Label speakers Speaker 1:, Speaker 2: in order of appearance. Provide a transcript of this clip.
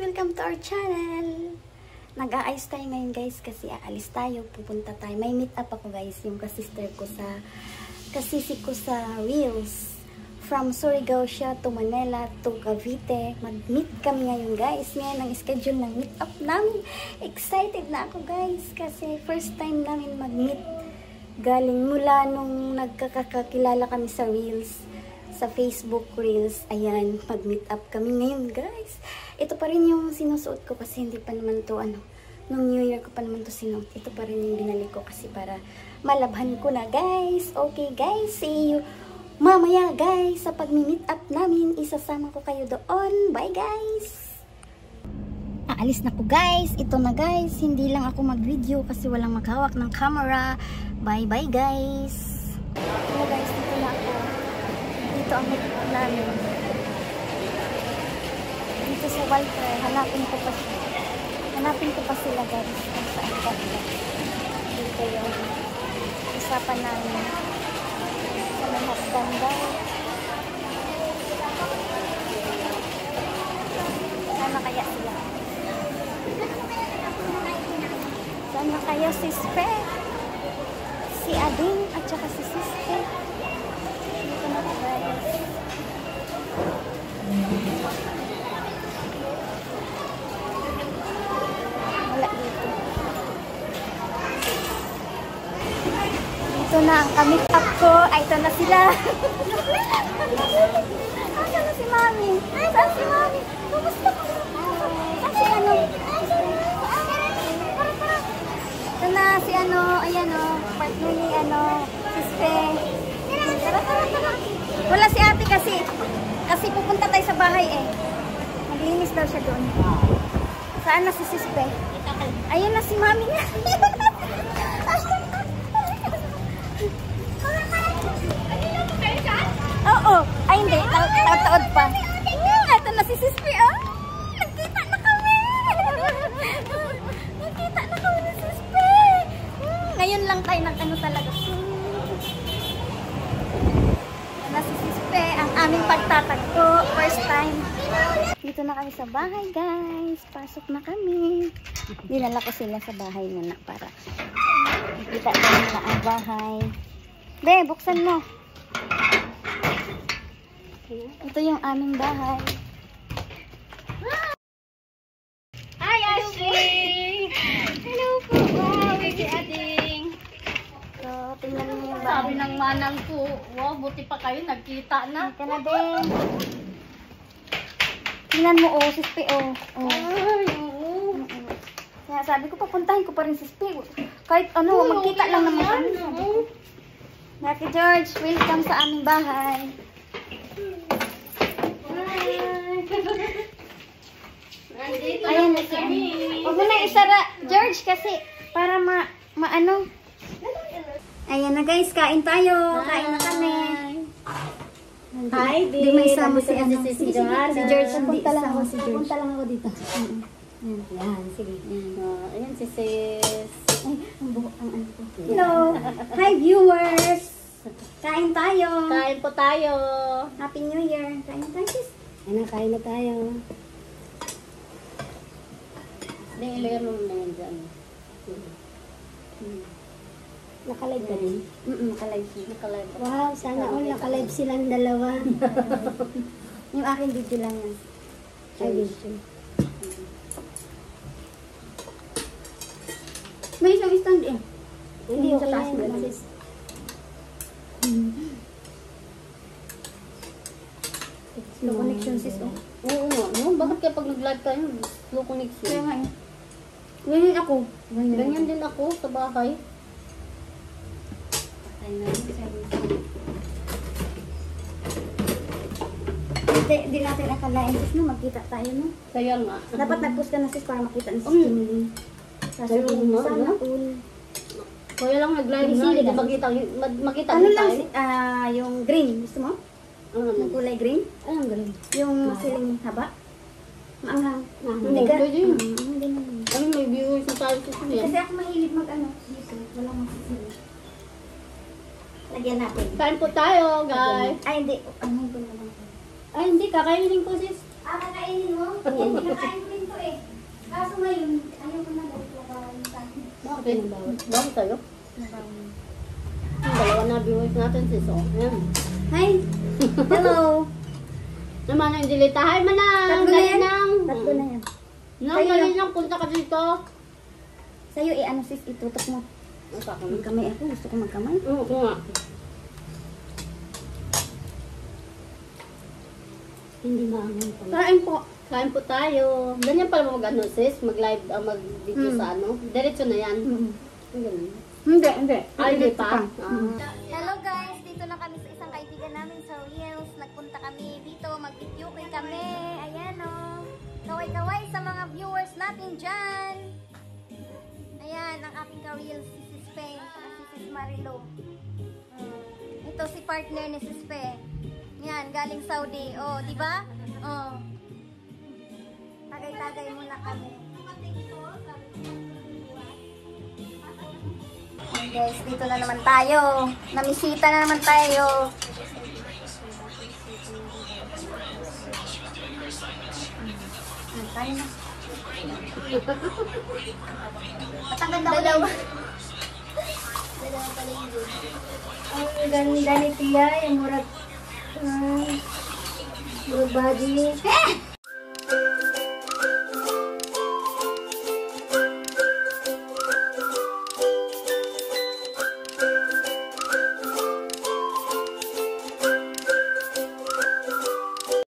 Speaker 1: Welcome to our channel! Nag-aayos tayo ngayon guys kasi aalis tayo, pupunta tayo. May meet up ako guys, yung kasisi ko sa Reels. From Surigao siya to Manila to Cavite. Mag-meet kami ngayon guys. Ngayon ang schedule ng meet up namin. Excited na ako guys kasi first time namin mag-meet. Galing mula nung nagkakakilala kami sa Reels. Sa Facebook Reels, ayan, mag-meet up kami ngayon guys. Ito pa rin yung sinusuot ko kasi hindi pa naman to nung New Year ko pa naman to sinuot. Ito pa rin yung binalik ko kasi para malabhan ko na guys. Okay guys, see you mamaya guys sa pag-meet up namin. Isasama ko kayo doon. Bye guys! Aalis na ko guys. Ito na guys, hindi lang ako mag-video kasi walang maghawak ng camera. Bye bye guys! Hello guys, dito na ako. Dito ang meet up namin. Dito sa Walter, hanapin ko pa sila guys. Kung saan ka nila. Dito yung usapan namin. Sa may hapdan guys. Sana kaya sila. Sana kaya si Spe, si Ading, at saka si Sispe. Dito na po guys. Wala dito. Dito na ang ka-meet up ko. Ay, ito na sila. Saan na si Mami? Saan si Mami? Kumusta ko? Saan si ano? Ito na si ano, ayan o. Partner ni ano, si Spe. Tara. Wala si ate kasi pupunta tayo sa bahay eh. Maglinis daw siya doon. Saan na si Sispe? Ayun na si Mami niya. Oo. Ay hindi, taod pa. Ito na si Sispe. Nagkita na kami. Nagkita na kami ni Sispe. Ngayon lang tayo nag-ano talaga. Na si Sispe, ang aming pagtatagpo, first time. Dito na kami sa bahay guys. Pasok na kami. Dinala ko sila sa bahay muna para makita nila ang bahay. Be, buksan mo. Ito yung aming bahay.
Speaker 2: Hi Ashley! Hello po! Wow, baby Ading!
Speaker 1: So, tingnan mo yung bahay.
Speaker 2: Sabi ng manang ko, wow, buti pa kayo, nagkita na.
Speaker 1: Ika na din. Tingnan mo, Sispe,
Speaker 2: Ay, oo.
Speaker 1: Kaya sabi ko, papuntahin ko pa rin Sispe. Kahit ano, magkita lang naman kami. Lucky George, welcome sa aming bahay. Ayan na siya. Huwag mo na isara, George, kasi para maano. Ayan na guys, kain tayo. Kain na kami.
Speaker 2: Hi,
Speaker 1: Di may isama si
Speaker 2: Joanna.
Speaker 1: Si George, hindi isama si George.
Speaker 2: Punta lang ako dito.
Speaker 1: Yan, sige.
Speaker 2: Ayan si sis.
Speaker 1: Ay, ang buhok ang ano ko. Hello! Hi viewers! Kain tayo!
Speaker 2: Kain po tayo.
Speaker 1: Happy New Year! Kain tayo sis!
Speaker 2: Ayan, kain na tayo. Hindi, ilagay mo na yan dyan.
Speaker 1: Nakalive ka rin? Nakalive siya.
Speaker 2: Nakalive.
Speaker 1: Wow, sana all nakalive silang dalawa. Yung aking video lang yan. Ay, video. May isang stand eh.
Speaker 2: Hindi,
Speaker 1: Yung
Speaker 2: okay
Speaker 1: sa taas
Speaker 2: yan,
Speaker 1: mo,
Speaker 2: sis.
Speaker 1: Slow connection sis oh.
Speaker 2: Oo nga, no? Bakit kaya pag nag-live tayo, slow connection?
Speaker 1: Kaya nga eh. Ganyan ako.
Speaker 2: Ganyan din ako sa bahay.
Speaker 1: Hindi natin akalain sis no, magkita tayo no.
Speaker 2: Kaya nga.
Speaker 1: Dapat nag-post ka na sis para makita ni sis
Speaker 2: Mm.
Speaker 1: Kimmy.
Speaker 2: Kaya nga,
Speaker 1: Sana
Speaker 2: no?
Speaker 1: all.
Speaker 2: Kaya lang nag-live nga, hindi makita
Speaker 1: Ano
Speaker 2: din
Speaker 1: lang
Speaker 2: tayo.
Speaker 1: yung green, gusto mo? Yung kulay green?
Speaker 2: Anong galing?
Speaker 1: Yung siling haba? Maanghang.
Speaker 2: Hindi
Speaker 1: ka?
Speaker 2: pwede yun.
Speaker 1: Hindi naman.
Speaker 2: Ano, may viewers na tayo sa siya.
Speaker 1: Kasi ako mahilig mag-ano dito. Walang masisili. Lagyan natin.
Speaker 2: Kain po tayo, guys.
Speaker 1: Ay, hindi. Ano ko naman.
Speaker 2: Ay, hindi. Kakainin ko, sis.
Speaker 1: Kakainin mo? Hindi, kakain ko rin to Kaso ngayon, ayaw ko na daw labawan sa akin.
Speaker 2: Bakit? Bakit tayo?
Speaker 1: Labawan.
Speaker 2: Yung dalawa na viewers natin sis. Oh. Ayan.
Speaker 1: Hi! Hello!
Speaker 2: Naman ang dilita. Hi manang!
Speaker 1: Tatlo na yan?
Speaker 2: Galinang!
Speaker 1: Tatlo na yan.
Speaker 2: Nang
Speaker 1: Kayo.
Speaker 2: galinang, punta ka dito.
Speaker 1: Sa'yo, ano sis, itutok mo.
Speaker 2: Ang sako.
Speaker 1: Magkamay ako. Gusto ko magkamay.
Speaker 2: Oo nga. Hindi maangan pala.
Speaker 1: Kain po.
Speaker 2: Kain po tayo. Ganyan pala mag-ano sis, mag-live, mag-video sa ano. Diretso na yan. Ganun.
Speaker 1: Hindi.
Speaker 2: Ay, di pa?
Speaker 1: Hello guys, dito na kami sa isang kaibigan namin sa Reels. Nagpunta kami dito, mag-videoke kami. Ayan o. Kaway-kaway sa mga viewers natin dyan. Ayan, ang aking ka-Reels, si Sis Pe, at si Sis Marilo. Ito si partner ni Sis Pe. Yan, galing Saudi. Oh, di ba? Oh. Tagay-tagay muna kami. Ayan guys, dito na naman tayo. Namisita na naman tayo. Tayo na. Patanggan ako daw. Ang ganda ni Tia, yung murag body.